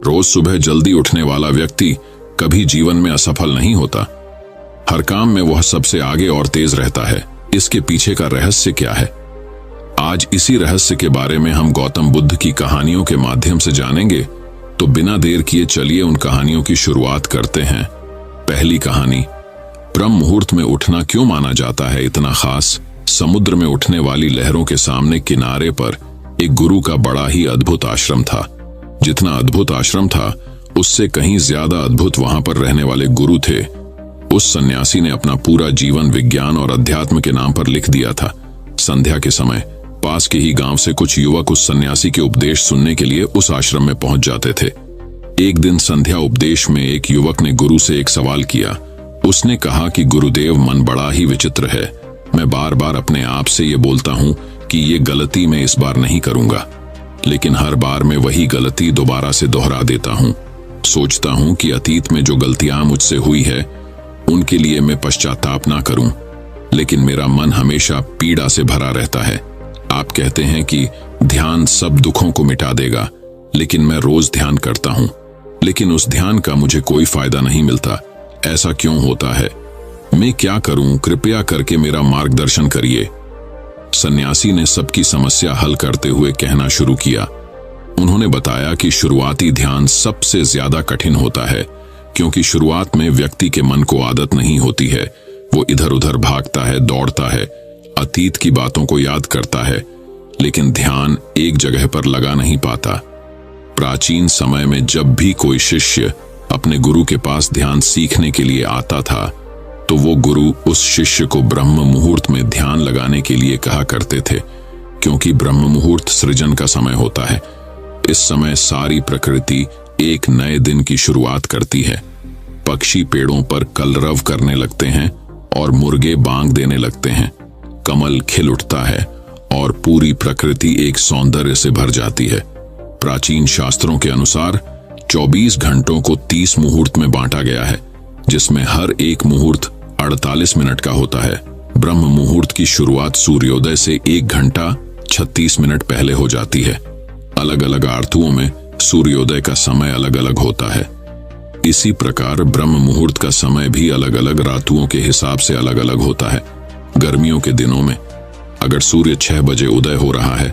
रोज सुबह जल्दी उठने वाला व्यक्ति कभी जीवन में असफल नहीं होता। हर काम में वह सबसे आगे और तेज रहता है। इसके पीछे का रहस्य क्या है? आज इसी रहस्य के बारे में हम गौतम बुद्ध की कहानियों के माध्यम से जानेंगे। तो बिना देर किए चलिए उन कहानियों की शुरुआत करते हैं। पहली कहानी, ब्रह्म मुहूर्त में उठना क्यों माना जाता है इतना खास? समुद्र में उठने वाली लहरों के सामने किनारे पर एक गुरु का बड़ा ही अद्भुत आश्रम था। जितना अद्भुत आश्रम था, उससे कहीं ज्यादा अद्भुत वहां पर रहने वाले गुरु थे। उस सन्यासी ने अपना पूरा जीवन विज्ञान और अध्यात्म के नाम पर लिख दिया था। संध्या के समय पास के ही गांव से कुछ युवक उस सन्यासी के उपदेश सुनने के लिए उस आश्रम में पहुंच जाते थे। एक दिन संध्या उपदेश में एक युवक ने गुरु से एक सवाल किया। उसने कहा कि गुरुदेव, मन बड़ा ही विचित्र है। मैं बार बार अपने आप से ये बोलता हूं कि ये गलती मैं इस बार नहीं करूंगा, लेकिन हर बार मैं वही गलती दोबारा से दोहरा देता हूं। सोचता हूं कि अतीत में जो गलतियां मुझसे हुई है उनके लिए मैं पश्चाताप ना करूं, लेकिन मेरा मन हमेशा पीड़ा से भरा रहता है। आप कहते हैं कि ध्यान सब दुखों को मिटा देगा, लेकिन मैं रोज ध्यान करता हूं, लेकिन उस ध्यान का मुझे कोई फायदा नहीं मिलता। ऐसा क्यों होता है? मैं क्या करूं? कृपया करके मेरा मार्गदर्शन करिए। सन्यासी ने सबकी समस्या हल करते हुए कहना शुरू किया। उन्होंने बताया कि शुरुआती ध्यान सबसे ज्यादा कठिन होता है, क्योंकि शुरुआत में व्यक्ति के मन को आदत नहीं होती है। वो इधर उधर भागता है, दौड़ता है, अतीत की बातों को याद करता है, लेकिन ध्यान एक जगह पर लगा नहीं पाता। प्राचीन समय में जब भी कोई शिष्य अपने गुरु के पास ध्यान सीखने के लिए आता था, तो वो गुरु उस शिष्य को ब्रह्म मुहूर्त में ध्यान लगाने के लिए कहा करते थे, क्योंकि ब्रह्म मुहूर्त सृजन का समय होता है। इस समय सारी प्रकृति एक नए दिन की शुरुआत करती है। पक्षी पेड़ों पर कलरव करने लगते हैं और मुर्गे बांग देने लगते हैं। कमल खिल उठता है और पूरी प्रकृति एक सौंदर्य से भर जाती है। प्राचीन शास्त्रों के अनुसार 24 घंटों को 30 मुहूर्त में बांटा गया है, जिसमें हर एक मुहूर्त 48 मिनट का होता है। ब्रह्म मुहूर्त की शुरुआत सूर्योदय से 1 घंटा 36 मिनट पहले हो जाती है। अलग अलग आरतुओं में सूर्योदय का समय अलग अलग होता है। इसी प्रकार ब्रह्म मुहूर्त का समय भी अलग अलग ऋतुओं के हिसाब से अलग अलग होता है। गर्मियों के दिनों में अगर सूर्य 6 बजे उदय हो रहा है,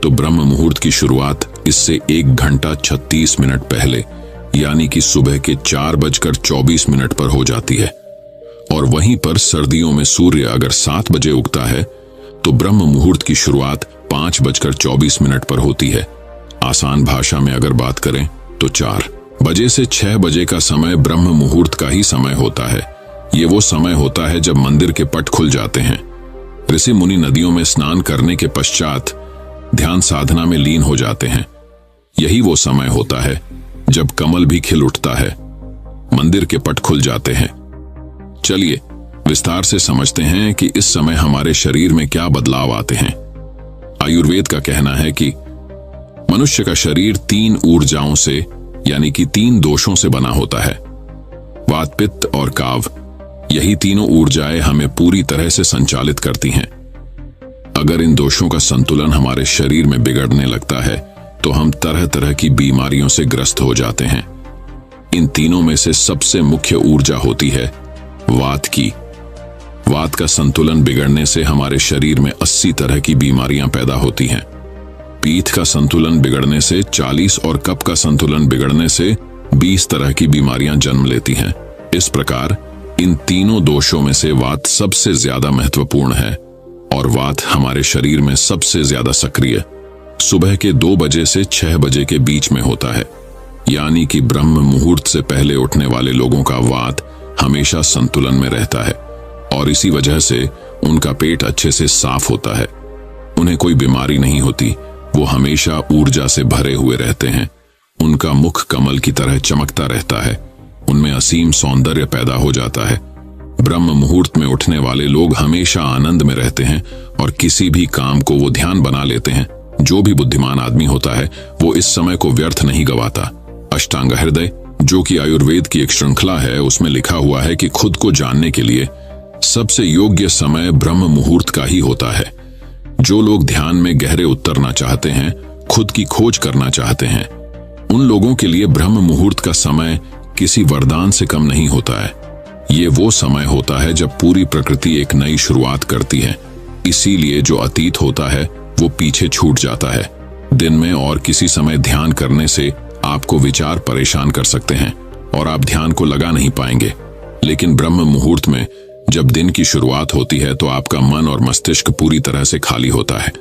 तो ब्रह्म मुहूर्त की शुरुआत इससे 1 घंटा 36 मिनट पहले, यानी कि सुबह के 4:24 पर हो जाती है। और वहीं पर सर्दियों में सूर्य अगर 7 बजे उगता है, तो ब्रह्म मुहूर्त की शुरुआत 5:24 पर होती है। आसान भाषा में अगर बात करें तो 4 बजे से 6 बजे का समय ब्रह्म मुहूर्त का ही समय होता है। ये वो समय होता है जब मंदिर के पट खुल जाते हैं। ऋषि मुनि नदियों में स्नान करने के पश्चात ध्यान साधना में लीन हो जाते हैं। यही वो समय होता है जब कमल भी खिल उठता है, मंदिर के पट खुल जाते हैं। चलिए विस्तार से समझते हैं कि इस समय हमारे शरीर में क्या बदलाव आते हैं। आयुर्वेद का कहना है कि मनुष्य का शरीर 3 ऊर्जाओं से, यानी कि 3 दोषों से बना होता है। वात, पित्त और काव, यही तीनों ऊर्जाएं हमें पूरी तरह से संचालित करती हैं। अगर इन दोषों का संतुलन हमारे शरीर में बिगड़ने लगता है, तो हम तरह तरह की बीमारियों से ग्रस्त हो जाते हैं। इन तीनों में से सबसे मुख्य ऊर्जा होती है वात की। वात का संतुलन बिगड़ने से हमारे शरीर में 80 तरह की बीमारियां पैदा होती हैं। पीठ का संतुलन बिगड़ने से 40 और कफ का संतुलन बिगड़ने से 20 तरह की बीमारियां जन्म लेती हैं। इस प्रकार इन तीनों दोषों में से वात सबसे ज्यादा महत्वपूर्ण है, और वात हमारे शरीर में सबसे ज्यादा सक्रिय सुबह के 2 बजे से 6 बजे के बीच में होता है। यानी कि ब्रह्म मुहूर्त से पहले उठने वाले लोगों का वात हमेशा संतुलन में रहता है, और इसी वजह से उनका पेट अच्छे से साफ होता है। उन्हें कोई बीमारी नहीं होती। वो हमेशा ऊर्जा से भरे हुए रहते हैं। उनका मुख कमल की तरह चमकता रहता है। उनमें असीम सौंदर्य पैदा हो जाता है। ब्रह्म मुहूर्त में उठने वाले लोग हमेशा आनंद में रहते हैं और किसी भी काम को वो ध्यान बना लेते हैं। जो भी बुद्धिमान आदमी होता है वो इस समय को व्यर्थ नहीं गवाता। अष्टांग हृदय, जो कि आयुर्वेद की एक श्रृंखला है, उसमें लिखा हुआ है कि खुद को जानने के लिए सबसे योग्य समय ब्रह्म मुहूर्त का ही होता है। जो लोग ध्यान में गहरे उतरना चाहते हैं, खुद की खोज करना चाहते हैं, उन लोगों के लिए ब्रह्म मुहूर्त का समय किसी वरदान से कम नहीं होता है। ये वो समय होता है जब पूरी प्रकृति एक नई शुरुआत करती है। इसीलिए जो अतीत होता है वो पीछे छूट जाता है। दिन में और किसी समय ध्यान करने से आपको विचार परेशान कर सकते हैं और आप ध्यान को लगा नहीं पाएंगे, लेकिन ब्रह्म मुहूर्त में जब दिन की शुरुआत होती है तो आपका मन और मस्तिष्क पूरी तरह से खाली होता है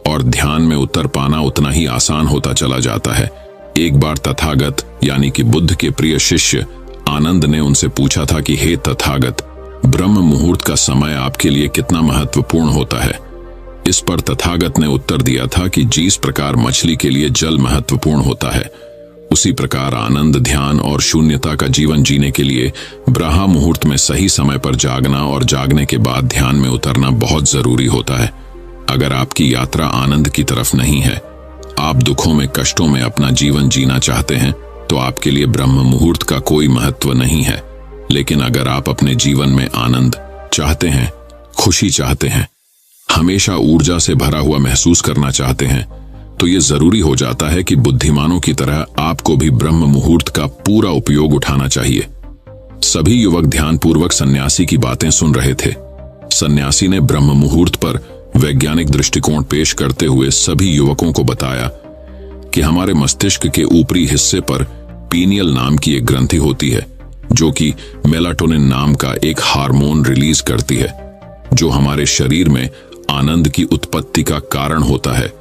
और ध्यान में उतर पाना उतना ही आसान होता चला जाता है। एक बार तथागत यानी कि बुद्ध के प्रिय शिष्य आनंद ने उनसे पूछा था कि हे तथागत, ब्रह्म मुहूर्त का समय आपके लिए कितना महत्वपूर्ण होता है। इस पर तथागत ने उत्तर दिया था कि जिस प्रकार मछली के लिए जल महत्वपूर्ण होता है, उसी प्रकार आनंद, ध्यान और शून्यता का जीवन जीने के लिए ब्रह्म मुहूर्त में सही समय पर जागना और जागने के बाद ध्यान में उतरना बहुत जरूरी होता है। अगर आपकी यात्रा आनंद की तरफ नहीं है, आप दुखों में, कष्टों में अपना जीवन जीना चाहते हैं, तो आपके लिए ब्रह्म मुहूर्त का कोई महत्व नहीं है। लेकिन अगर आप अपने जीवन में आनंद चाहते हैं, खुशी चाहते हैं, हमेशा ऊर्जा से भरा हुआ महसूस करना चाहते हैं, तो ये जरूरी हो जाता है कि बुद्धिमानों की तरह आपको भी ब्रह्म मुहूर्त का पूरा उपयोग उठाना चाहिए। सभी युवक ध्यानपूर्वक सन्यासी की बातें सुन रहे थे। सन्यासी ने ब्रह्म मुहूर्त पर वैज्ञानिक दृष्टिकोण पेश करते हुए सभी युवकों को बताया कि हमारे मस्तिष्क के ऊपरी हिस्से पर पीनियल नाम की एक ग्रंथि होती है, जो कि मेलाटोनिन नाम का एक हार्मोन रिलीज करती है, जो हमारे शरीर में आनंद की उत्पत्ति का कारण होता है।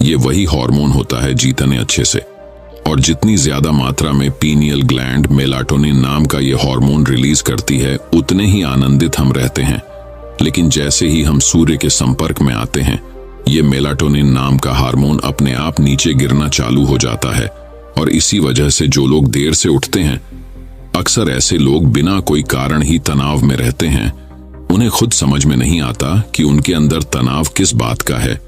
ये वही हार्मोन होता है जीतने अच्छे से, और जितनी ज्यादा मात्रा में पीनियल ग्लैंड मेलाटोनिन नाम का ये हार्मोन रिलीज करती है, उतने ही आनंदित हम रहते हैं। लेकिन जैसे ही हम सूर्य के संपर्क में आते हैं, ये मेलाटोनिन नाम का हार्मोन अपने आप नीचे गिरना चालू हो जाता है, और इसी वजह से जो लोग देर से उठते हैं, अक्सर ऐसे लोग बिना कोई कारण ही तनाव में रहते हैं। उन्हें खुद समझ में नहीं आता कि उनके अंदर तनाव किस बात का है।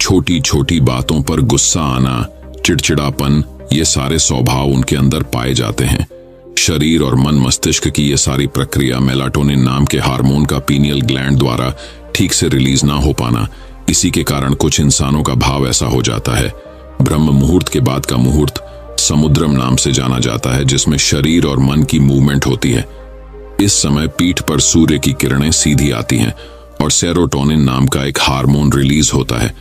छोटी छोटी बातों पर गुस्सा आना, चिड़चिड़ापन, ये सारे स्वभाव उनके अंदर पाए जाते हैं। शरीर और मन मस्तिष्क की ये सारी प्रक्रिया मेलाटोनिन नाम के हार्मोन का पीनियल ग्लैंड द्वारा ठीक से रिलीज ना हो पाना, इसी के कारण कुछ इंसानों का भाव ऐसा हो जाता है। ब्रह्म मुहूर्त के बाद का मुहूर्त समुद्रम नाम से जाना जाता है, जिसमें शरीर और मन की मूवमेंट होती है। इस समय पीठ पर सूर्य की किरणें सीधी आती हैं और सेरोटोनिन नाम का एक हार्मोन रिलीज होता है,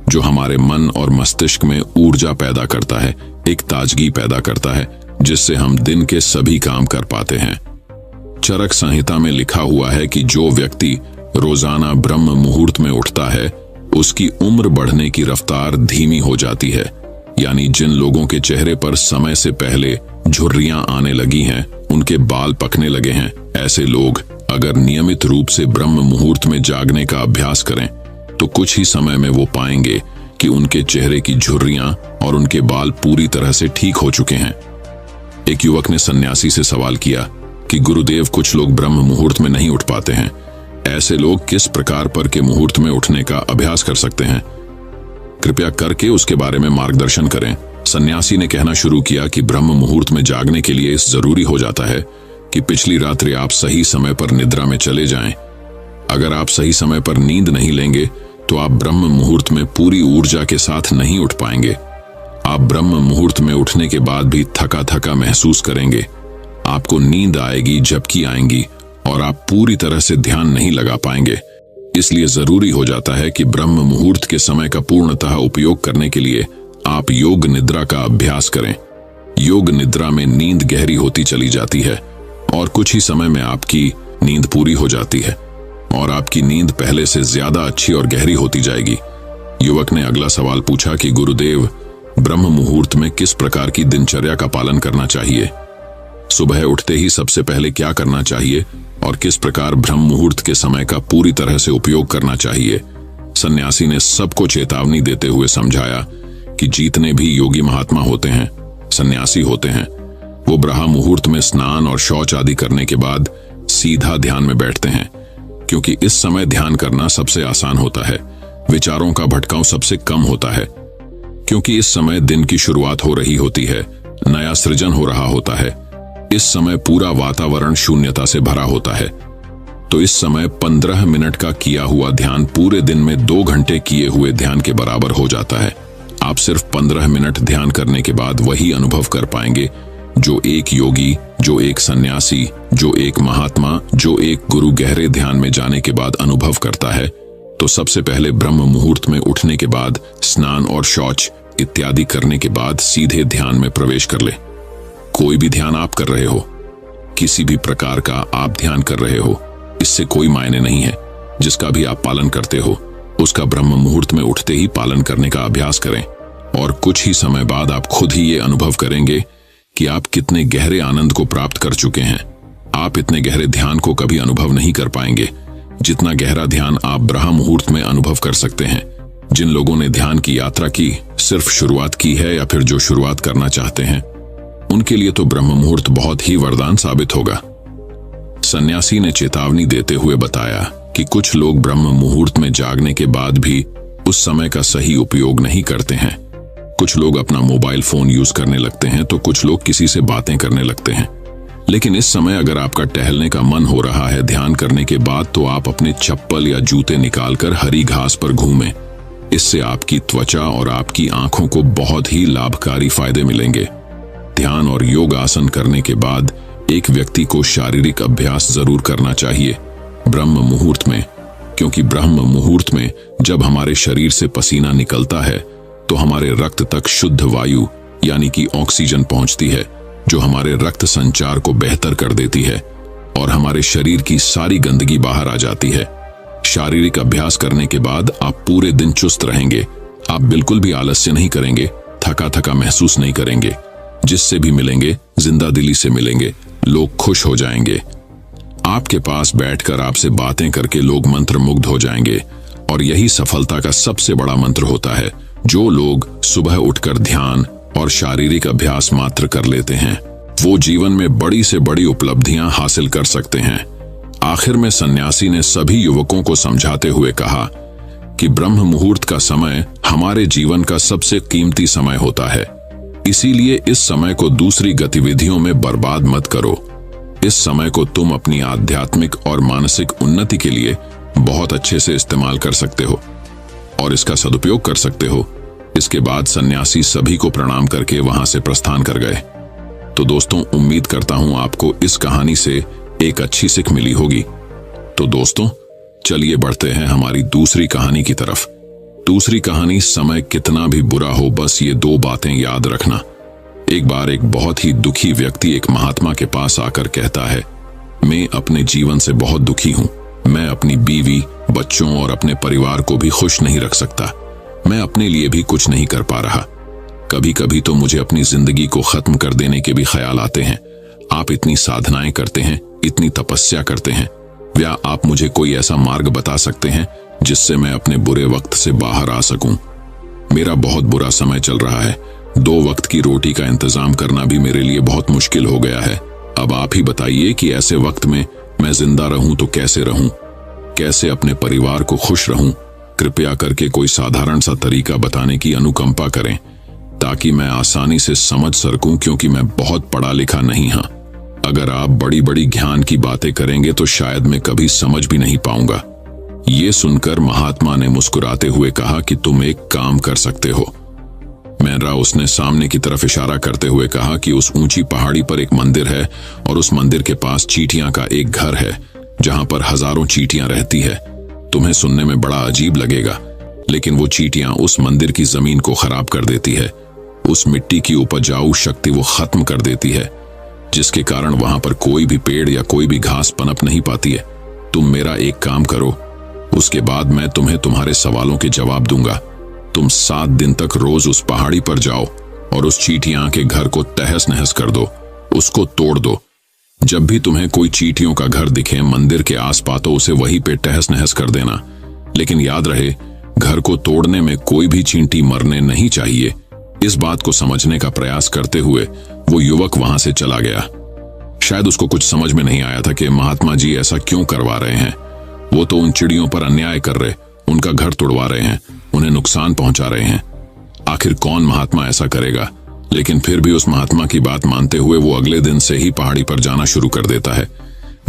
जो हमारे मन और मस्तिष्क में ऊर्जा पैदा करता है, एक ताजगी पैदा करता है, जिससे हम दिन के सभी काम कर पाते हैं। चरक संहिता में लिखा हुआ है कि जो व्यक्ति रोजाना ब्रह्म मुहूर्त में उठता है, उसकी उम्र बढ़ने की रफ्तार धीमी हो जाती है। यानी जिन लोगों के चेहरे पर समय से पहले झुर्रियां आने लगी हैं, उनके बाल पकने लगे हैं, ऐसे लोग अगर नियमित रूप से ब्रह्म मुहूर्त में जागने का अभ्यास करें, तो कुछ ही समय में वो पाएंगे कि उनके चेहरे की झुर्रियां और उनके बाल पूरी तरह से ठीक हो चुके हैं। एक युवक ने सन्यासी से सवाल किया कि गुरुदेव, कुछ लोग ब्रह्म मुहूर्त में नहीं उठ पाते हैं, ऐसे लोग किस प्रकार पर के मुहूर्त में उठने का अभ्यास कर सकते हैं? कृपया करके उसके बारे में मार्गदर्शन करें। सन्यासी ने कहना शुरू किया कि ब्रह्म मुहूर्त में जागने के लिए इस जरूरी हो जाता है कि पिछली रात्रि आप सही समय पर निद्रा में चले जाएं। अगर आप सही समय पर नींद नहीं लेंगे तो आप ब्रह्म मुहूर्त में पूरी ऊर्जा के साथ नहीं उठ पाएंगे। आप ब्रह्म मुहूर्त में उठने के बाद भी थका थका महसूस करेंगे। आपको नींद आएगी, झपकी आएंगी और आप पूरी तरह से ध्यान नहीं लगा पाएंगे। इसलिए जरूरी हो जाता है कि ब्रह्म मुहूर्त के समय का पूर्णतः उपयोग करने के लिए आप योग निद्रा का अभ्यास करें। योग निद्रा में नींद गहरी होती चली जाती है और कुछ ही समय में आपकी नींद पूरी हो जाती है और आपकी नींद पहले से ज्यादा अच्छी और गहरी होती जाएगी। युवक ने अगला सवाल पूछा कि गुरुदेव, ब्रह्म मुहूर्त में किस प्रकार की दिनचर्या का पालन करना चाहिए? सुबह उठते ही सबसे पहले क्या करना चाहिए और किस प्रकार ब्रह्म मुहूर्त के समय का पूरी तरह से उपयोग करना चाहिए? सन्यासी ने सबको चेतावनी देते हुए समझाया कि जितने भी योगी महात्मा होते हैं, सन्यासी होते हैं, वो ब्रह्म मुहूर्त में स्नान और शौच आदि करने के बाद सीधा ध्यान में बैठते हैं, क्योंकि इस समय ध्यान करना सबसे आसान होता है। विचारों का भटकाव सबसे कम होता है, क्योंकि इस समय दिन की शुरुआत हो रही होती है, नया सृजन हो रहा होता है। इस समय पूरा वातावरण शून्यता से भरा होता है। तो इस समय 15 मिनट का किया हुआ ध्यान पूरे दिन में 2 घंटे किए हुए ध्यान के बराबर हो जाता है। आप सिर्फ 15 मिनट ध्यान करने के बाद वही अनुभव कर पाएंगे जो एक योगी, जो एक सन्यासी, जो एक महात्मा, जो एक गुरु गहरे ध्यान में जाने के बाद अनुभव करता है। तो सबसे पहले ब्रह्म मुहूर्त में उठने के बाद स्नान और शौच इत्यादि करने के बाद सीधे ध्यान में प्रवेश कर ले। कोई भी ध्यान आप कर रहे हो, किसी भी प्रकार का आप ध्यान कर रहे हो, इससे कोई मायने नहीं है। जिसका भी आप पालन करते हो उसका ब्रह्म मुहूर्त में उठते ही पालन करने का अभ्यास करें और कुछ ही समय बाद आप खुद ही ये अनुभव करेंगे कि आप कितने गहरे आनंद को प्राप्त कर चुके हैं। आप इतने गहरे ध्यान को कभी अनुभव नहीं कर पाएंगे जितना गहरा ध्यान आप ब्रह्म मुहूर्त में अनुभव कर सकते हैं। जिन लोगों ने ध्यान की यात्रा की, सिर्फ शुरुआत की है या फिर जो शुरुआत करना चाहते हैं, उनके लिए तो ब्रह्म मुहूर्त बहुत ही वरदान साबित होगा। सन्यासी ने चेतावनी देते हुए बताया कि कुछ लोग ब्रह्म मुहूर्त में जागने के बाद भी उस समय का सही उपयोग नहीं करते हैं। कुछ लोग अपना मोबाइल फोन यूज करने लगते हैं तो कुछ लोग किसी से बातें करने लगते हैं। लेकिन इस समय अगर आपका टहलने का मन हो रहा है ध्यान करने के बाद, तो आप अपने चप्पल या जूते निकालकर हरी घास पर घूमें। इससे आपकी त्वचा और आपकी आंखों को बहुत ही लाभकारी फायदे मिलेंगे। ध्यान और योग आसन करने के बाद एक व्यक्ति को शारीरिक अभ्यास जरूर करना चाहिए ब्रह्म मुहूर्त में, क्योंकि ब्रह्म मुहूर्त में जब हमारे शरीर से पसीना निकलता है तो हमारे रक्त तक शुद्ध वायु यानी कि ऑक्सीजन पहुंचती है, जो हमारे रक्त संचार को बेहतर कर देती है और हमारे शरीर की सारी गंदगी बाहर आ जाती है। शारीरिक अभ्यास करने के बाद आप पूरे दिन चुस्त रहेंगे। आप बिल्कुल भी आलस्य नहीं करेंगे, थका थका महसूस नहीं करेंगे। जिससे भी मिलेंगे जिंदा दिली से मिलेंगे, लोग खुश हो जाएंगे। आपके पास बैठकर आपसे बातें करके लोग मंत्रमुग्ध हो जाएंगे। और यही सफलता का सबसे बड़ा मंत्र होता है। जो लोग सुबह उठकर ध्यान और शारीरिक अभ्यास मात्र कर लेते हैं, वो जीवन में बड़ी से बड़ी उपलब्धियां हासिल कर सकते हैं। आखिर में सन्यासी ने सभी युवकों को समझाते हुए कहा कि ब्रह्म मुहूर्त का समय हमारे जीवन का सबसे कीमती समय होता है। इसीलिए इस समय को दूसरी गतिविधियों में बर्बाद मत करो। इस समय को तुम अपनी आध्यात्मिक और मानसिक उन्नति के लिए बहुत अच्छे से इस्तेमाल कर सकते हो और इसका सदुपयोग कर सकते हो। इसके बाद सन्यासी सभी को प्रणाम करके वहां से प्रस्थान कर गए। तो दोस्तों, उम्मीद करता हूं आपको इस कहानी से एक अच्छी सीख मिली होगी। तो दोस्तों, चलिए बढ़ते हैं हमारी दूसरी कहानी की तरफ। दूसरी कहानी, समय कितना भी बुरा हो, बस ये 2 बातें याद रखना। एक बार एक बहुत ही दुखी व्यक्ति एक महात्मा के पास आकर कहता है, मैं अपने जीवन से बहुत दुखी हूं। मैं अपनी बीवी, बच्चों और अपने परिवार को भी खुश नहीं रख सकता। मैं अपने लिए भी कुछ नहीं कर पा रहा। कभी कभी तो मुझे अपनी जिंदगी को खत्म कर देने के भी ख्याल आते हैं। आप इतनी साधनाएं करते हैं, इतनी तपस्या करते हैं, क्या आप मुझे कोई ऐसा मार्ग बता सकते हैं जिससे मैं अपने बुरे वक्त से बाहर आ सकूं? मेरा बहुत बुरा समय चल रहा है। 2 वक्त की रोटी का इंतजाम करना भी मेरे लिए बहुत मुश्किल हो गया है। अब आप ही बताइए कि ऐसे वक्त में मैं जिंदा रहूं तो कैसे रहूं, कैसे अपने परिवार को खुश रहूं? कृपया करके कोई साधारण सा तरीका बताने की अनुकंपा करें ताकि मैं आसानी से समझ सकूं, क्योंकि मैं बहुत पढ़ा लिखा नहीं हूं। अगर आप बड़ी बड़ी ज्ञान की बातें करेंगे तो शायद मैं कभी समझ भी नहीं पाऊंगा। ये सुनकर महात्मा ने मुस्कुराते हुए कहा कि तुम एक काम कर सकते हो। मेहरा, उसने सामने की तरफ इशारा करते हुए कहा कि उस ऊंची पहाड़ी पर एक मंदिर है और उस मंदिर के पास चींटियां का एक घर है जहां पर हजारों चींटियां रहती है। तुम्हें सुनने में बड़ा अजीब लगेगा, लेकिन वो चींटियां उस मंदिर की जमीन को खराब कर देती है। उस मिट्टी की उपजाऊ शक्ति वो खत्म कर देती है, जिसके कारण वहां पर कोई भी पेड़ या कोई भी घास पनप नहीं पाती है। तुम मेरा एक काम करो, उसके बाद मैं तुम्हें तुम्हारे सवालों के जवाब दूंगा। तुम 7 दिन तक रोज उस पहाड़ी पर जाओ और उस चींटियां के घर को तहस नहस कर दो, उसको तोड़ दो। जब भी तुम्हें कोई चींटियों का घर दिखे मंदिर के आसपास, तो उसे वहीं पे तहस नहस कर देना। लेकिन याद रहे, घर को तोड़ने में कोई भी चींटी मरने नहीं चाहिए। इस बात को समझने का प्रयास करते हुए वो युवक वहां से चला गया। शायद उसको कुछ समझ में नहीं आया था कि महात्मा जी ऐसा क्यों करवा रहे हैं। वो तो उन चिड़ियों पर अन्याय कर रहे, उनका घर तोड़वा रहे हैं, उन्हें नुकसान पहुंचा रहे हैं। आखिर कौन महात्मा ऐसा करेगा? लेकिन फिर भी उस महात्मा की बात मानते हुए वो अगले दिन से ही पहाड़ी पर जाना शुरू कर देता है।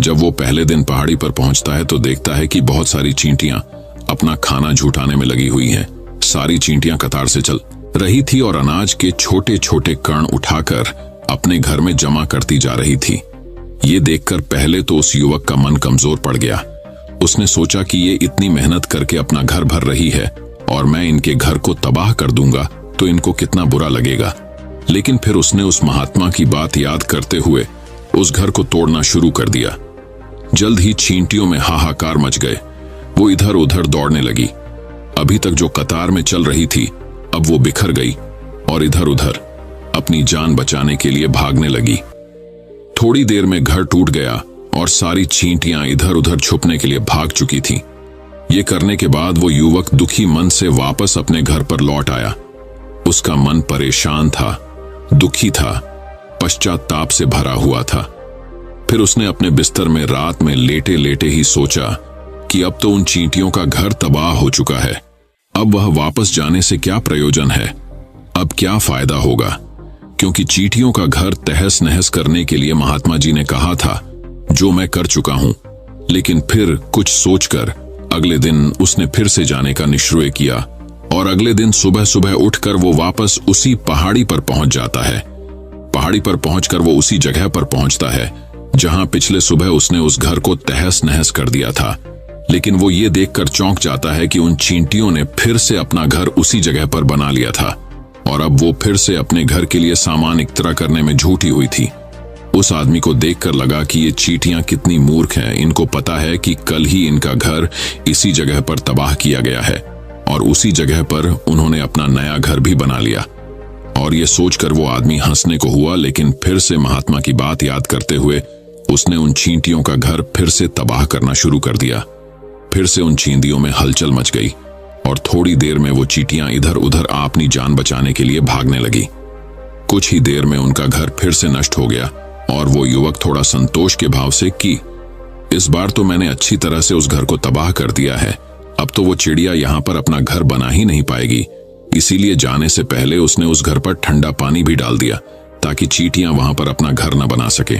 जब वो पहले दिन पहाड़ी पर पहुंचता है तो देखता है कि बहुत सारी चींटियां अपना खाना जुटाने में लगी हुई हैं। सारी चींटियां कतार से चल रही थी और अनाज के छोटे छोटे कण उठाकर अपने घर में जमा करती जा रही थी। ये देखकर पहले तो उस युवक का मन कमजोर पड़ गया। उसने सोचा कि ये इतनी मेहनत करके अपना घर भर रही है और मैं इनके घर को तबाह कर दूंगा तो इनको कितना बुरा लगेगा। लेकिन फिर उसने उस महात्मा की बात याद करते हुए उस घर को तोड़ना शुरू कर दिया। जल्द ही चींटियों में हाहाकार मच गए। वो इधर उधर दौड़ने लगी। अभी तक जो कतार में चल रही थी अब वो बिखर गई और इधर उधर अपनी जान बचाने के लिए भागने लगी। थोड़ी देर में घर टूट गया और सारी चींटियां इधर उधर छुपने के लिए भाग चुकी थीं। ये करने के बाद वो युवक दुखी मन से वापस अपने घर पर लौट आया। उसका मन परेशान था, दुखी था, पश्चाताप से भरा हुआ था। फिर उसने अपने बिस्तर में रात में लेटे लेटे ही सोचा कि अब तो उन चींटियों का घर तबाह हो चुका है। अब वह वापस जाने से क्या प्रयोजन है, अब क्या फायदा होगा, क्योंकि चींटियों का घर तहस नहस करने के लिए महात्मा जी ने कहा था, जो मैं कर चुका हूं। लेकिन फिर कुछ सोचकर अगले दिन उसने फिर से जाने का निश्चय किया और अगले दिन सुबह सुबह उठकर वो वापस उसी पहाड़ी पर पहुंच जाता है। पहाड़ी पर पहुंचकर वो उसी जगह पर पहुंचता है जहां पिछले सुबह उसने उस घर को तहस नहस कर दिया था। लेकिन वो ये देखकर चौंक जाता है कि उन चींटियों ने फिर से अपना घर उसी जगह पर बना लिया था और अब वो फिर से अपने घर के लिए सामान इकट्ठा करने में झूठी हुई थी। उस आदमी को देखकर लगा कि ये चींटियां कितनी मूर्ख हैं। इनको पता है कि कल ही इनका घर इसी जगह पर तबाह किया गया है और उसी जगह पर उन्होंने अपना नया घर भी बना लिया। और ये सोचकर वो आदमी हंसने को हुआ, लेकिन फिर से महात्मा की बात याद करते हुए उसने उन चींटियों का घर फिर से तबाह करना शुरू कर दिया। फिर से उन चींटियों में हलचल मच गई और थोड़ी देर में वो चींटियां इधर उधर अपनी जान बचाने के लिए भागने लगी। कुछ ही देर में उनका घर फिर से नष्ट हो गया और वो युवक थोड़ा संतोष के भाव से कि इस बार तो मैंने अच्छी तरह से उस घर को तबाह कर दिया है, अब तो वो चिड़िया यहाँ पर अपना घर बना ही नहीं पाएगी। इसीलिए जाने से पहले उसने उस घर पर ठंडा पानी भी डाल दिया ताकि चींटियां वहां पर अपना घर न बना सके।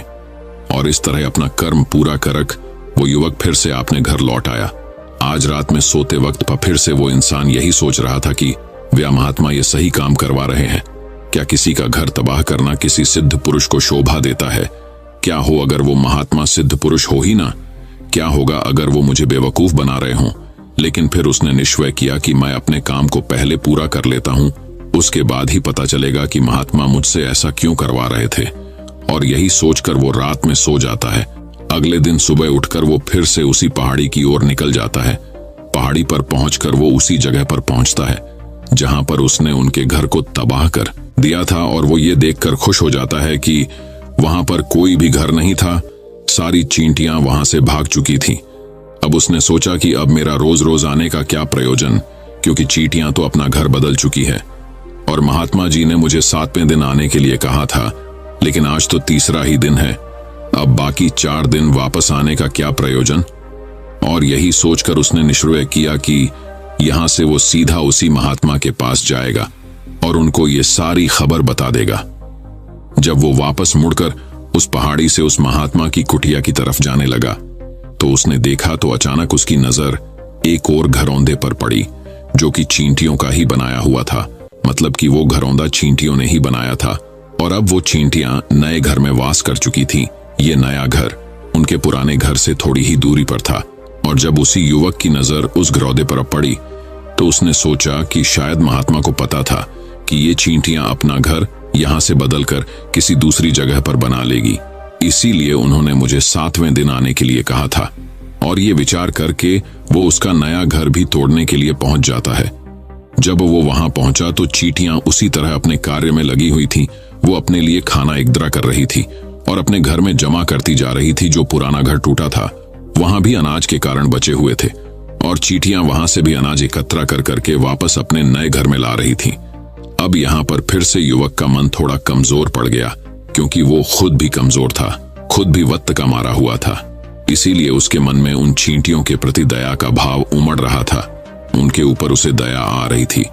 और इस तरह अपना कर्म पूरा करक वो युवक फिर से अपने घर लौट आया। आज रात में सोते वक्त पर फिर से वो इंसान यही सोच रहा था कि वे महात्मा ये सही काम करवा रहे हैं। क्या किसी का घर तबाह करना किसी सिद्ध पुरुष को शोभा देता है? क्या हो अगर वो महात्मा सिद्ध पुरुष हो ही ना? क्या होगा अगर वो मुझे बेवकूफ बना रहे हों? लेकिन फिर उसने निश्चय किया कि मैं अपने काम को पहले पूरा कर लेता हूं, उसके बाद ही पता चलेगा कि महात्मा मुझसे ऐसा क्यों करवा रहे थे। और यही सोचकर वो रात में सो जाता है। अगले दिन सुबह उठकर वो फिर से उसी पहाड़ी की ओर निकल जाता है। पहाड़ी पर पहुंचकर वो उसी जगह पर पहुंचता है जहां पर उसने उनके घर को तबाह कर दिया था और वो ये देखकर खुश हो जाता है कि वहां पर कोई भी घर नहीं था। सारी चींटियां वहां से भाग चुकी थीं। अब उसने सोचा कि अब मेरा रोज रोज आने का क्या प्रयोजन, क्योंकि चींटियां तो अपना घर बदल चुकी है और महात्मा जी ने मुझे 7वें दिन आने के लिए कहा था, लेकिन आज तो तीसरा ही दिन है। अब बाकी 4 दिन वापस आने का क्या प्रयोजन? और यही सोचकर उसने निश्चय किया कि यहां से वो सीधा उसी महात्मा के पास जाएगा और उनको ये सारी खबर बता देगा। जब वो वापस मुड़कर उस पहाड़ी से उस महात्मा की कुटिया की तरफ जाने लगा तो उसने देखा तो अचानक उसकी नजर एक और घरौंदे पर पड़ी जो कि चींटियों का ही बनाया हुआ था। मतलब कि वो घरौंदा चींटियों ने ही बनाया था और अब वो चींटियां नए घर में वास कर चुकी थीं। ये नया घर उनके पुराने घर से थोड़ी ही दूरी पर था और जब उसी युवक की नजर उस घरौंदे पर पड़ी तो उसने सोचा कि शायद महात्मा को पता था कि ये चींटियां अपना घर यहां से बदलकर किसी दूसरी जगह पर बना लेगी, इसीलिए उन्होंने मुझे 7वें दिन आने के लिए कहा था। और ये विचार करके वो उसका नया घर भी तोड़ने के लिए पहुंच जाता है। जब वो वहां पहुंचा तो चींटियां उसी तरह अपने कार्य में लगी हुई थीं। वो अपने लिए खाना इकट्ठा कर रही थी और अपने घर में जमा करती जा रही थी। जो पुराना घर टूटा था वहां भी अनाज के कारण बचे हुए थे और चींटियां वहां से भी अनाज इकट्ठा कर करके वापस अपने नए घर में ला रही थी। अब यहाँ पर फिर से युवक का मन थोड़ा कमजोर पड़ गया, क्योंकि वो खुद भी कमजोर था, खुद भी वक्त का मारा हुआ था। इसीलिए उसके मन में उन चींटियों के प्रति दया का भाव उमड़ रहा था। उनके ऊपर उसे दया आ रही थी।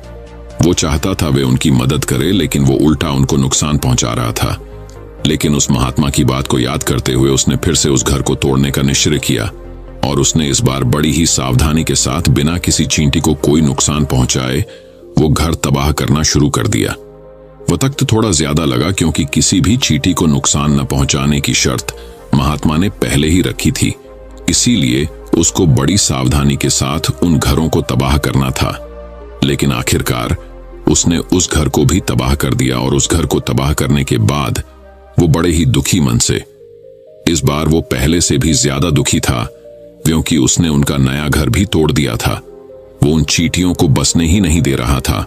वो चाहता था वे उनकी मदद करे, लेकिन वो उल्टा उनको नुकसान पहुंचा रहा था। लेकिन उस महात्मा की बात को याद करते हुए उसने फिर से उस घर को तोड़ने का निश्चय किया और उसने इस बार बड़ी ही सावधानी के साथ बिना किसी चींटी को कोई नुकसान पहुंचाए वो घर तबाह करना शुरू कर दिया। वो वक्त थोड़ा ज्यादा लगा क्योंकि किसी भी चींटी को नुकसान न पहुंचाने की शर्त महात्मा ने पहले ही रखी थी, इसीलिए उसको बड़ी सावधानी के साथ उन घरों को तबाह करना था। लेकिन आखिरकार उसने उस घर को भी तबाह कर दिया और उस घर को तबाह करने के बाद वो बड़े ही दुखी मन से, इस बार वो पहले से भी ज्यादा दुखी था क्योंकि उसने उनका नया घर भी तोड़ दिया था। वो उन चींटियों को बसने ही नहीं दे रहा था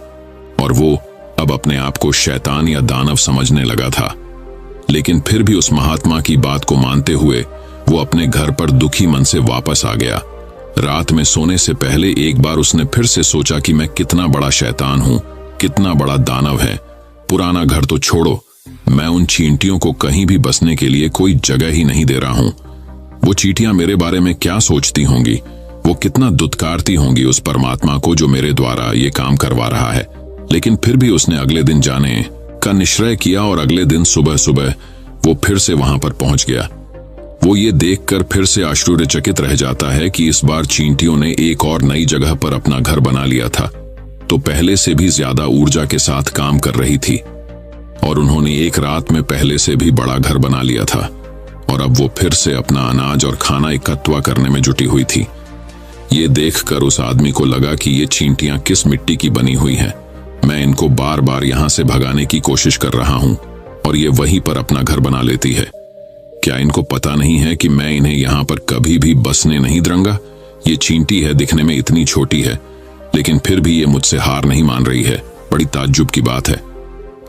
और वो अब अपने आप को शैतान या दानव समझने लगा था। लेकिन फिर भी उस महात्मा की बात को मानते हुए वो अपने घर पर दुखी मन से वापस आ गया। रात में सोने से पहले एक बार उसने फिर से सोचा कि मैं कितना बड़ा शैतान हूं, कितना बड़ा दानव है। पुराना घर तो छोड़ो, मैं उन चींटियों को कहीं भी बसने के लिए कोई जगह ही नहीं दे रहा हूं। वो चींटियां मेरे बारे में क्या सोचती होंगी, वो कितना दुत्कारती होंगी उस परमात्मा को जो मेरे द्वारा ये काम करवा रहा है। लेकिन फिर भी उसने अगले दिन जाने का निश्चय किया और अगले दिन सुबह सुबह वो फिर से वहां पर पहुंच गया। वो ये देखकर फिर से आश्चर्यचकित रह जाता है कि इस बार चींटियों ने एक और नई जगह पर अपना घर बना लिया था, तो पहले से भी ज्यादा ऊर्जा के साथ काम कर रही थी और उन्होंने एक रात में पहले से भी बड़ा घर बना लिया था और अब वो फिर से अपना अनाज और खाना इकट्ठा करने में जुटी हुई थी। ये देखकर उस आदमी को लगा कि ये चींटियां किस मिट्टी की बनी हुई हैं। मैं इनको बार बार यहां से भगाने की कोशिश कर रहा हूं और ये वहीं पर अपना घर बना लेती है। क्या इनको पता नहीं है कि मैं इन्हें यहां पर कभी भी बसने नहीं दूंगा? ये चींटी है, दिखने में इतनी छोटी है, लेकिन फिर भी ये मुझसे हार नहीं मान रही है। बड़ी ताज्जुब की बात है।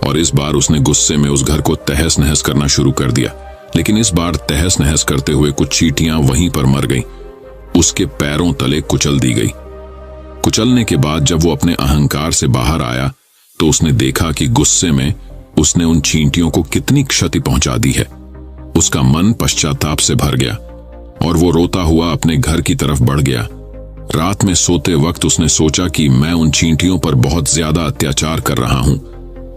और इस बार उसने गुस्से में उस घर को तहस नहस करना शुरू कर दिया। लेकिन इस बार तहस नहस करते हुए कुछ चींटियां वहीं पर मर गईं, उसके पैरों तले कुचल दी गई। कुचलने के बाद जब वो अपने अहंकार से बाहर आया तो उसने देखा कि गुस्से में उसने उन चींटियों को कितनी क्षति पहुंचा दी है। उसका मन पश्चाताप से भर गया और वो रोता हुआ अपने घर की तरफ बढ़ गया। रात में सोते वक्त उसने सोचा कि मैं उन चींटियों पर बहुत ज्यादा अत्याचार कर रहा हूं,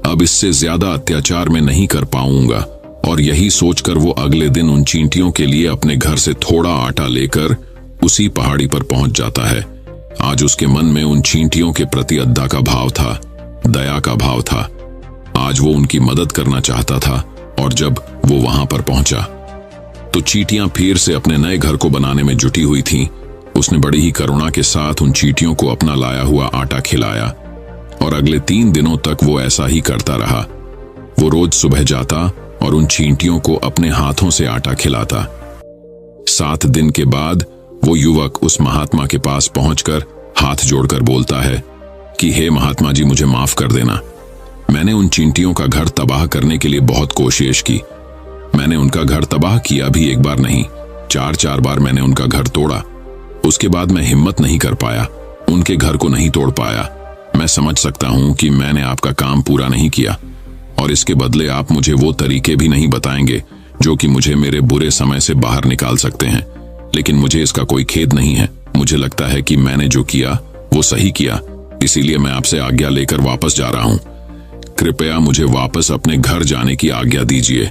अब इससे ज्यादा अत्याचार मैं नहीं कर पाऊंगा। और यही सोचकर वो अगले दिन उन चींटियों के लिए अपने घर से थोड़ा आटा लेकर उसी पहाड़ी पर पहुंच जाता है। आज उसके मन में उन चींटियों के प्रति अद्दा का भाव था, दया का भाव था। आज वो उनकी मदद करना चाहता था और जब वो वहां पर पहुंचा तो चींटियां फिर से अपने नए घर को बनाने में जुटी हुई थीं। उसने बड़ी ही करुणा के साथ उन चींटियों को अपना लाया हुआ आटा खिलाया और अगले 3 दिनों तक वो ऐसा ही करता रहा। वो रोज सुबह जाता और उन चींटियों को अपने हाथों से आटा खिलाता। 7 दिन के बाद वो युवक उस महात्मा के पास पहुंचकर हाथ जोड़कर बोलता है कि हे महात्मा जी, मुझे माफ कर देना। मैंने उन चींटियों का घर तबाह करने के लिए बहुत कोशिश की। मैंने उनका घर तबाह किया भी एक बार नहीं, 4 बार मैंने उनका घर तोड़ा। उसके बाद मैं हिम्मत नहीं कर पाया, उनके घर को नहीं तोड़ पाया। मैं समझ सकता हूं कि मैंने आपका काम पूरा नहीं किया और इसके बदले आप मुझे वो तरीके भी नहीं बताएंगे जो कि मुझे मेरे बुरे समय से बाहर निकाल सकते हैं। लेकिन मुझे इसका कोई खेद नहीं है। मुझे लगता है कि मैंने जो किया वो सही किया, इसीलिए मैं आपसे आज्ञा लेकर वापस जा रहा हूं। कृपया मुझे वापस अपने घर जाने की आज्ञा दीजिए।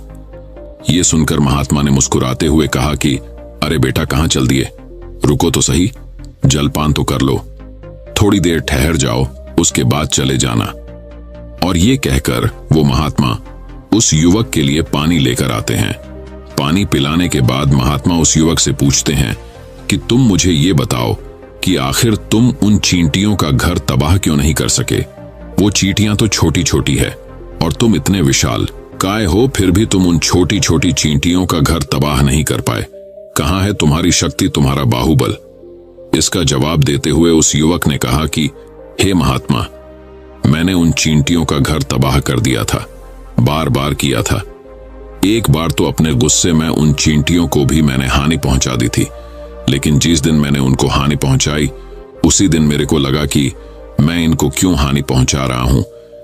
ये सुनकर महात्मा ने मुस्कुराते हुए कहा कि अरे बेटा, कहां चल दिए? रुको तो सही, जलपान तो कर लो, थोड़ी देर ठहर जाओ, उसके बाद चले जाना। और ये कहकर वो महात्मा उस युवक के लिए पानी लेकर आते हैं। पानी पिलाने के बाद महात्मा उस युवक से पूछते हैं कि तुम मुझे ये बताओ कि आखिर तुम उन चींटियों का घर तबाह क्यों नहीं कर सके? वो चींटियां तो छोटी छोटी है और तुम इतने विशाल काय हो, फिर भी तुम उन छोटी छोटी चींटियों का घर तबाह नहीं कर पाए। कहां है तुम्हारी शक्ति, तुम्हारा बाहुबल? इसका जवाब देते हुए उस युवक ने कहा कि हे महात्मा, मैंने उन चींटियों का घर तबाह कर दिया था, बार बार किया था। एक बार तो अपने गुस्से में उन चींटियों को भी मैंने हानि पहुंचा दी थी, लेकिन जिस दिन मैंने उनको हानि पहुंचाई उसी दिन मेरे को लगा कि मैं इनको क्यों हानि पहुंचा रहा हूं,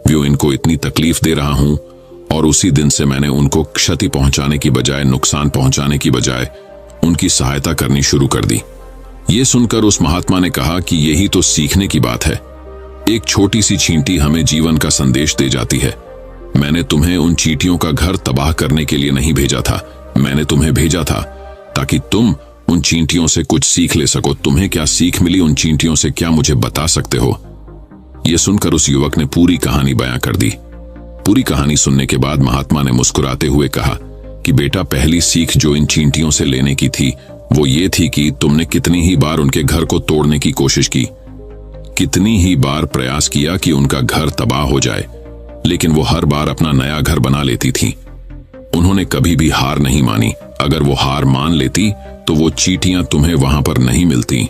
क्यों इनको इतनी तकलीफ दे रहा हूं। और उसी दिन से मैंने उनको क्षति पहुंचाने की बजाय, नुकसान पहुंचाने की बजाय उनकी सहायता करनी शुरू कर दी। ये सुनकर उस महात्मा ने कहा कि यही तो सीखने की बात है। एक छोटी सी चींटी हमें जीवन का संदेश दे जाती है। मैंने तुम्हें उन चींटियों का घर तबाह करने के लिए नहीं भेजा था, मैंने तुम्हें भेजा था ताकि तुम उन चींटियों से कुछ सीख ले सको। तुम्हें क्या सीख मिली उन चींटियों से, क्या मुझे बता सकते हो? ये सुनकर उस युवक ने पूरी कहानी बयां कर दी। पूरी कहानी सुनने के बाद महात्मा ने मुस्कुराते हुए कहा कि बेटा, पहली सीख जो इन चींटियों से लेने की थी वो ये थी कि तुमने कितनी ही बार उनके घर को तोड़ने की कोशिश की, कितनी ही बार प्रयास किया कि उनका घर तबाह हो जाए, लेकिन वो हर बार अपना नया घर बना लेती थी। उन्होंने कभी भी हार नहीं मानी। अगर वो हार मान लेती तो वो चींटियां तुम्हें वहां पर नहीं मिलती।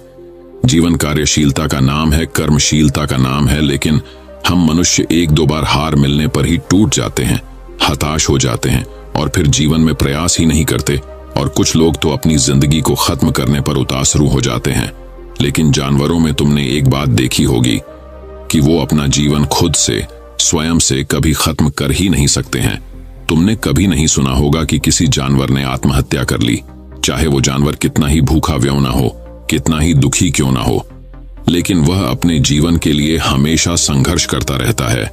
जीवन कार्यशीलता का नाम है, कर्मशीलता का नाम है, लेकिन हम मनुष्य एक दो बार हार मिलने पर ही टूट जाते हैं, हताश हो जाते हैं और फिर जीवन में प्रयास ही नहीं करते। और कुछ लोग तो अपनी जिंदगी को खत्म करने पर उतासरू हो जाते हैं। लेकिन जानवरों में तुमने एक बात देखी होगी कि वो अपना जीवन खुद से, स्वयं से कभी खत्म कर ही नहीं सकते हैं। तुमने कभी नहीं सुना होगा कि किसी जानवर ने आत्महत्या कर ली, चाहे वो जानवर कितना ही भूखा व्यव ना हो, कितना ही दुखी क्यों ना हो, लेकिन वह अपने जीवन के लिए हमेशा संघर्ष करता रहता है।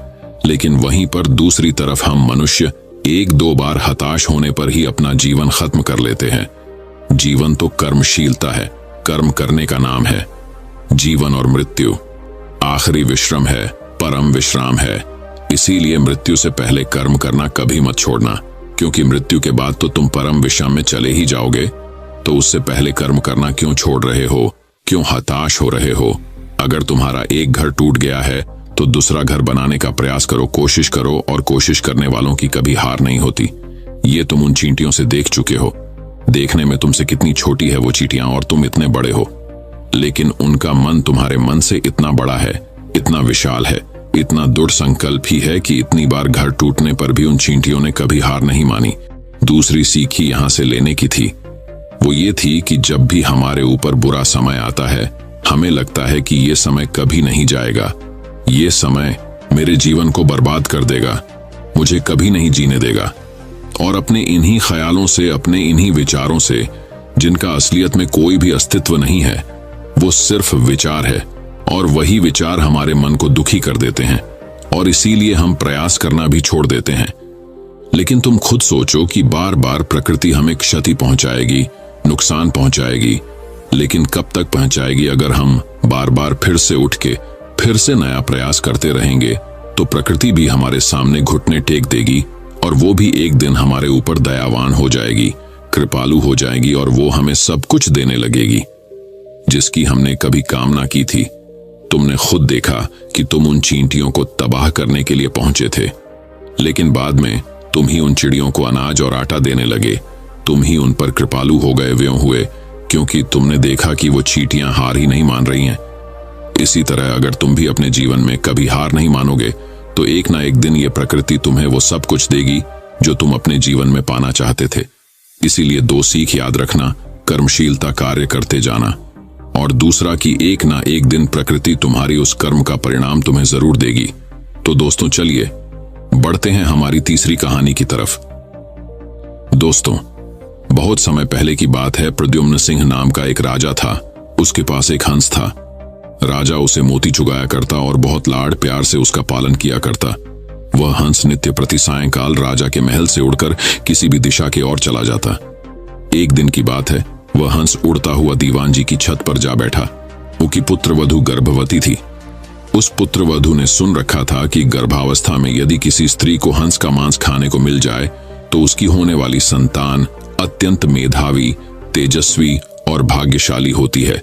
लेकिन वहीं पर दूसरी तरफ हम मनुष्य एक दो बार हताश होने पर ही अपना जीवन खत्म कर लेते हैं। जीवन तो कर्मशीलता है, कर्म करने का नाम है। जीवन और मृत्यु आखिरी विश्राम है, परम विश्राम है। इसीलिए मृत्यु से पहले कर्म करना कभी मत छोड़ना, क्योंकि मृत्यु के बाद तो तुम परम विश्राम में चले ही जाओगे। तो उससे पहले कर्म करना क्यों छोड़ रहे हो, क्यों हताश हो रहे हो? अगर तुम्हारा एक घर टूट गया है तो दूसरा घर बनाने का प्रयास करो, कोशिश करो, और कोशिश करने वालों की कभी हार नहीं होती। ये तुम उन चींटियों से देख चुके हो। देखने में तुमसे कितनी छोटी है वो चींटियां और तुम इतने बड़े हो, लेकिन उनका मन तुम्हारे मन से इतना बड़ा है, इतना विशाल है, इतना दृढ़ संकल्प ही है कि इतनी बार घर टूटने पर भी उन चींटियों ने कभी हार नहीं मानी। दूसरी सीख ही यहां से लेने की थी। वो ये थी कि जब भी हमारे ऊपर बुरा समय आता है, हमें लगता है कि ये समय कभी नहीं जाएगा, ये समय मेरे जीवन को बर्बाद कर देगा, मुझे कभी नहीं जीने देगा। और अपने इन्हीं ख्यालों से, अपने इन्हीं विचारों से, जिनका असलियत में कोई भी अस्तित्व नहीं है, वो सिर्फ विचार है, और वही विचार हमारे मन को दुखी कर देते हैं और इसीलिए हम प्रयास करना भी छोड़ देते हैं। लेकिन तुम खुद सोचो कि बार बार प्रकृति हमें क्षति पहुंचाएगी, नुकसान पहुंचाएगी, लेकिन कब तक पहुंचाएगी? अगर हम बार बार फिर से उठ के फिर से नया प्रयास करते रहेंगे तो प्रकृति भी हमारे सामने घुटने टेक देगी और वो भी एक दिन हमारे ऊपर दयावान हो जाएगी, कृपालु हो जाएगी और वो हमें सब कुछ देने लगेगी जिसकी हमने कभी कामना की थी। तुमने खुद देखा कि तुम उन चींटियों को तबाह करने के लिए पहुंचे थे, लेकिन बाद में तुम ही उन चिड़ियों को अनाज और आटा देने लगे। तुम ही उन पर कृपालु हो गए, व्यों हुए, क्योंकि तुमने देखा कि वो चींटियां हार ही नहीं मान रही हैं। इसी तरह अगर तुम भी अपने जीवन में कभी हार नहीं मानोगे तो एक ना एक दिन ये प्रकृति तुम्हें वो सब कुछ देगी जो तुम अपने जीवन में पाना चाहते थे। इसीलिए दो सीख याद रखना, कर्मशीलता कार्य करते जाना, और दूसरा कि एक ना एक दिन प्रकृति तुम्हारी उस कर्म का परिणाम तुम्हें जरूर देगी। तो दोस्तों चलिए बढ़ते हैं हमारी तीसरी कहानी की तरफ। दोस्तों, बहुत समय पहले की बात है। प्रद्युम्न सिंह नाम का एक राजा था। उसके पास एक हंस था। राजा उसे मोती चुगाया करता और बहुत लाड़ प्यार से उसका पालन किया करता। वह हंस नित्य प्रति सायंकाल राजा के महल से उड़कर किसी भी दिशा की ओर चला जाता। एक दिन की बात है, वह हंस उड़ता हुआ दीवान जी की छत पर जा बैठा। उनकी पुत्रवधू गर्भवती थी। उस पुत्रवधू ने सुन रखा था कि गर्भावस्था में यदि किसी स्त्री को हंस का मांस खाने को मिल जाए तो उसकी होने वाली संतान अत्यंत मेधावी, तेजस्वी और भाग्यशाली होती है।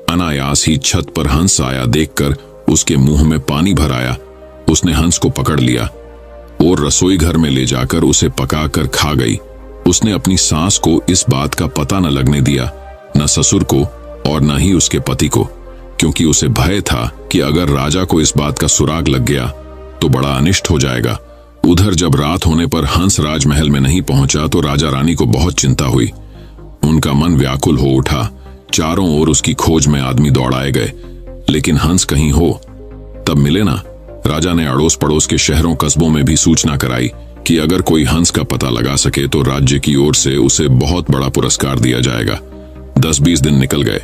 अनायास ही छत पर हंस आया देखकर उसके मुंह में पानी भर आया। उसने हंस को पकड़ लिया और रसोई घर में ले जाकर उसे पकाकर खा गई। उसने अपनी सास को इस बात का पता न लगने दिया, न ससुर को और न ही उसके पति को, क्योंकि उसे भय था कि अगर राजा को इस बात का सुराग लग गया तो बड़ा अनिष्ट हो जाएगा। उधर जब रात होने पर हंस राजमहल में नहीं पहुंचा तो राजा रानी को बहुत चिंता हुई। उनका मन व्याकुल हो उठा। चारों ओर उसकी खोज में आदमी दौड़ाए गए, लेकिन हंस कहीं हो तब मिले ना। राजा ने अड़ोस पड़ोस के शहरों कस्बों में भी सूचना कराई कि अगर कोई हंस का पता लगा सके तो राज्य की ओर से उसे बहुत बड़ा पुरस्कार दिया जाएगा। 10-20 दिन निकल गए।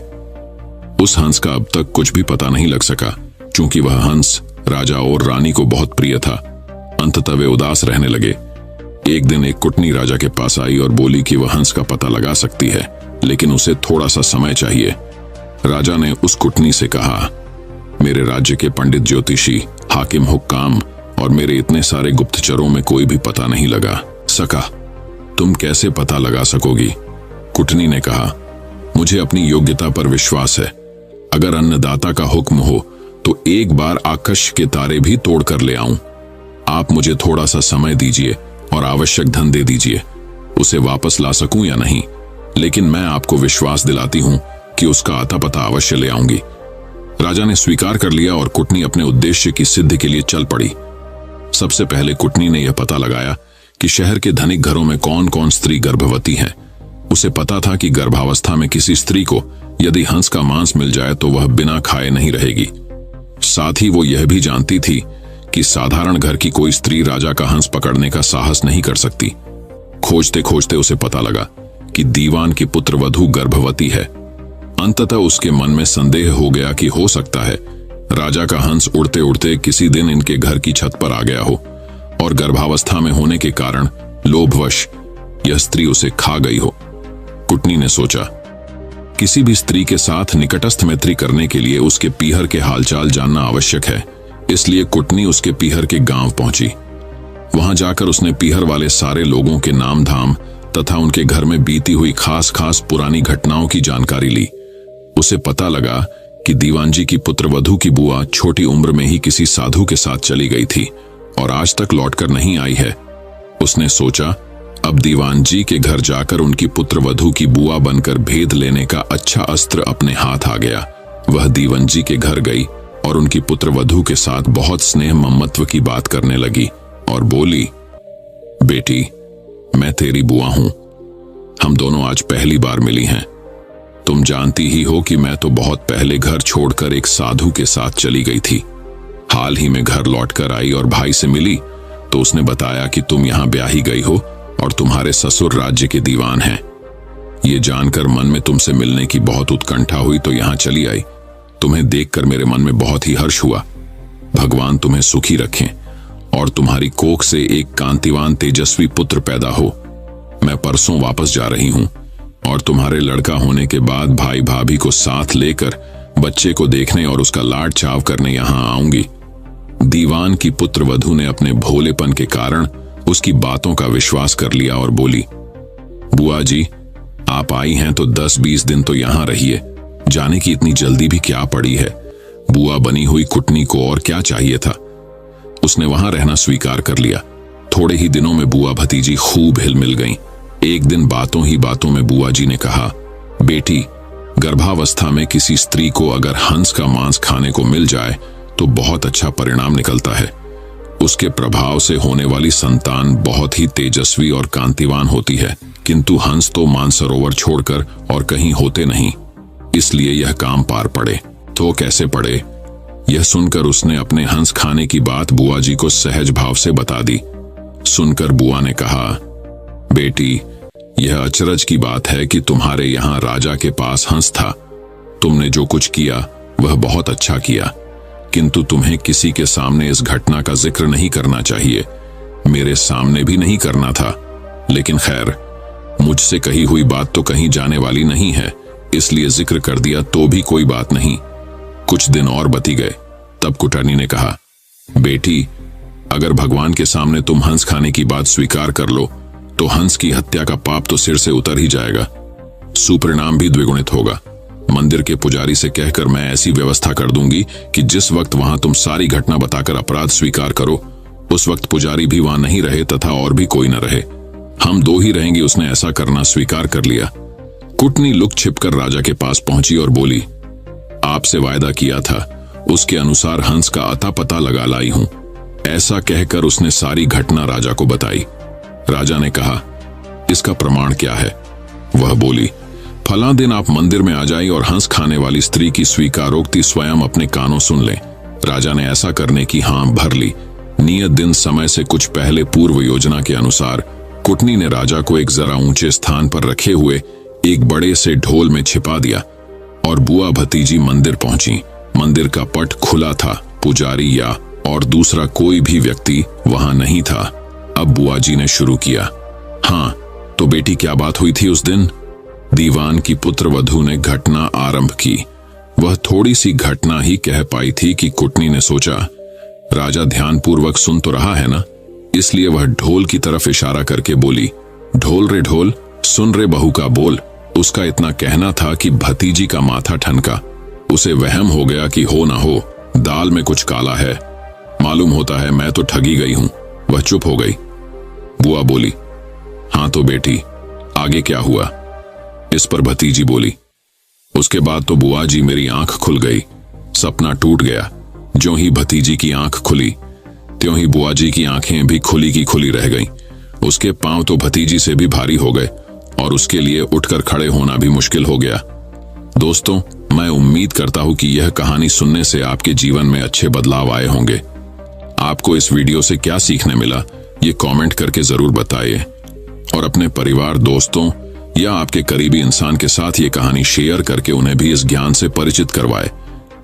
उस हंस का अब तक कुछ भी पता नहीं लग सका, चूंकि वह हंस राजा और रानी को बहुत प्रिय था। अंततः वे उदास रहने लगे। एक दिन एक कुटनी राजा के पास आई और बोली कि वह हंस का पता लगा सकती है, लेकिन उसे थोड़ा सा समय चाहिए। राजा ने उस कुटनी से कहा, मेरे राज्य के पंडित ज्योतिषी हाकिम हुक्काम और मेरे इतने सारे गुप्तचरों में कोई भी पता नहीं लगा सका। तुम कैसे पता लगा सकोगी? कुटनी ने कहा, मुझे अपनी योग्यता पर विश्वास है। अगर अन्नदाता का हुक्म हो तो एक बार आकाश के तारे भी तोड़ कर ले आऊं। आप मुझे थोड़ा सा समय दीजिए और आवश्यक धन दे दीजिए। उसे वापस ला सकूं या नहीं, लेकिन मैं आपको विश्वास दिलाती हूं कि उसका आता पता अवश्य ले आऊंगी। राजा ने स्वीकार कर लिया और कुटनी अपने उद्देश्य की सिद्धि के लिए चल पड़ी। सबसे पहले कुटनी ने यह पता लगाया कि शहर के धनिक घरों में कौन कौन स्त्री गर्भवती है। उसे पता था कि गर्भावस्था में किसी स्त्री को यदि हंस का मांस मिल जाए तो वह बिना खाए नहीं रहेगी। साथ ही वो यह भी जानती थी कि साधारण घर की कोई स्त्री राजा का हंस पकड़ने का साहस नहीं कर सकती। खोजते खोजते उसे पता लगा कि दीवान की पुत्रवधू गर्भवती है। अंततः उसके मन में संदेह हो गया कि हो सकता है राजा का हंस उड़ते उड़ते किसी दिन इनके घर की छत पर आ गया हो और गर्भावस्था में होने के कारण लोभवश यह स्त्री उसे खा गई हो। कुटनी ने सोचा, किसी भी स्त्री के साथ निकटस्थ मैत्री करने के लिए उसके पीहर के हालचाल जानना आवश्यक है। इसलिए कुटनी उसके पीहर के गांव पहुंची। वहां जाकर उसने पीहर वाले सारे लोगों के नाम धाम तथा उनके घर में बीती हुई खास खास पुरानी घटनाओं की जानकारी ली। उसे पता लगा कि दीवान जी की पुत्रवधू की बुआ छोटी उम्र में ही किसी साधु के साथ चली गई थी और आज तक लौटकर नहीं आई है। उसने सोचा, अब दीवान जी के घर जाकर उनकी पुत्रवधू की बुआ बनकर भेद लेने का अच्छा अस्त्र अपने हाथ आ गया। वह दीवान जी के घर गई और उनकी पुत्रवधू के साथ बहुत स्नेह ममत्व की बात करने लगी और बोली, बेटी, मैं तेरी बुआ हूं। हम दोनों आज पहली बार मिली हैं। तुम जानती ही हो कि मैं तो बहुत पहले घर छोड़कर एक साधु के साथ चली गई थी। हाल ही में घर लौटकर आई और भाई से मिली तो उसने बताया कि तुम यहां ब्याही गई हो और तुम्हारे ससुर राज्य के दीवान हैं। ये जानकर मन में तुमसे मिलने की बहुत उत्कंठा हुई तो यहां चली आई। तुम्हें देखकर मेरे मन में बहुत ही हर्ष हुआ। भगवान तुम्हें सुखी रखें और तुम्हारी कोख से एक कांतिवान तेजस्वी पुत्र पैदा हो। मैं परसों वापस जा रही हूं और तुम्हारे लड़का होने के बाद भाई भाभी को साथ लेकर बच्चे को देखने और उसका लाड चाव करने यहां आऊंगी। दीवान की पुत्रवधू ने अपने भोलेपन के कारण उसकी बातों का विश्वास कर लिया और बोली, बुआ जी, आप आई हैं तो 10-20 दिन तो यहां रहिए। जाने की इतनी जल्दी भी क्या पड़ी है? बुआ बनी हुई कुटनी को और क्या चाहिए था? उसने वहां रहना स्वीकार कर लिया। थोड़े ही दिनों में बुआ भतीजी खूब हिलमिल गईं। एक दिन बातों ही बातों में बुआ जी ने कहा, बेटी, गर्भावस्था में किसी स्त्री को अगर हंस का मांस खाने को मिल जाए तो बहुत अच्छा परिणाम निकलता है। उसके प्रभाव से होने वाली संतान बहुत ही तेजस्वी और कांतिवान होती है, किंतु हंस तो मानसरोवर छोड़कर और कहीं होते नहीं, इसलिए यह काम पार पड़े। तो कैसे पड़े? यह सुनकर उसने अपने हंस खाने की बात बुआ जी को सहज भाव से बता दी। सुनकर बुआ ने कहा, बेटी, यह अचरज की बात है कि तुम्हारे यहाँ राजा के पास हंस था। तुमने जो कुछ किया वह बहुत अच्छा किया, किंतु तुम्हें किसी के सामने इस घटना का जिक्र नहीं करना चाहिए। मेरे सामने भी नहीं करना था, लेकिन खैर, मुझसे कही हुई बात तो कहीं जाने वाली नहीं है, इसलिए जिक्र कर दिया तो भी कोई बात नहीं। कुछ दिन और बती गए, तब कुटनी ने कहा, बेटी, अगर भगवान के सामने तुम हंस खाने की बात स्वीकार कर लो तो हंस की हत्या का पाप तो सिर से उतर ही जाएगा, सुपरिणाम भी द्विगुणित होगा। मंदिर के पुजारी से कहकर मैं ऐसी व्यवस्था कर दूंगी कि जिस वक्त वहां तुम सारी घटना बताकर अपराध स्वीकार करो, उस वक्त पुजारी भी वहां नहीं रहे तथा और भी कोई न रहे। हम दो ही रहेंगे। उसने ऐसा करना स्वीकार कर लिया। कुटनी लुक छिपकर राजा के पास पहुंची और बोली, आपसे वायदा किया था, उसके अनुसार हंस का अता पता लगा लाई हूं। ऐसा कहकर उसने सारी घटना राजा को बताई। राजा ने कहा, इसका प्रमाण क्या है? वह बोली, फला दिन आप मंदिर में आ जाइए और हंस खाने वाली स्त्री की स्वीकारोक्ति स्वयं अपने कानों सुन लें। राजा ने ऐसा करने की हाँ भर ली। नियत दिन समय से कुछ पहले पूर्व योजना के अनुसार कुटनी ने राजा को एक जरा ऊंचे स्थान पर रखे हुए एक बड़े से ढोल में छिपा दिया और बुआ भतीजी मंदिर पहुंची। मंदिर का पट खुला था, पुजारी या और दूसरा कोई भी व्यक्ति वहां नहीं था। अब बुआ जी ने शुरू किया, हाँ तो बेटी, क्या बात हुई थी उस दिन? दीवान की पुत्रवधू ने घटना आरंभ की। वह थोड़ी सी घटना ही कह पाई थी कि कुटनी ने सोचा, राजा ध्यानपूर्वक सुन तो रहा है ना, इसलिए वह ढोल की तरफ इशारा करके बोली, ढोल रे ढोल, सुन रे बहू का बोल। उसका इतना कहना था कि भतीजी का माथा ठनका। उसे वहम हो गया कि हो ना हो दाल में कुछ काला है। मालूम होता है मैं तो ठगी गई हूं। वह चुप हो गई। बुआ बोली, हाँ तो बेटी आगे क्या हुआ? इस पर भतीजी बोली, उसके बाद तो बुआ जी मेरी आंख खुल गई, सपना टूट गया। ज्यों ही भतीजी की आंख खुली त्यों ही बुआ जी की आंखें भी खुली की खुली रह गईं। उसके पांव तो भतीजी से भी भारी हो गए और उसके लिए उठकर खड़े होना भी मुश्किल हो गया। दोस्तों, मैं उम्मीद करता हूं कि यह कहानी सुनने से आपके जीवन में अच्छे बदलाव आए होंगे। आपको इस वीडियो से क्या सीखने मिला ये कमेंट करके जरूर बताइए और अपने परिवार, दोस्तों या आपके करीबी इंसान के साथ ये कहानी शेयर करके उन्हें भी इस ज्ञान से परिचित करवाए।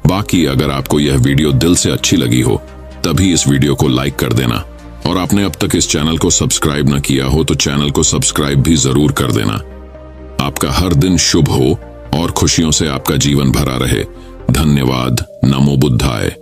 बाकी अगर आपको यह वीडियो दिल से अच्छी लगी हो तभी इस वीडियो को लाइक कर देना और आपने अब तक इस चैनल को सब्सक्राइब न किया हो तो चैनल को सब्सक्राइब भी जरूर कर देना। आपका हर दिन शुभ हो और खुशियों से आपका जीवन भरा रहे। धन्यवाद। नमो बुद्धाय।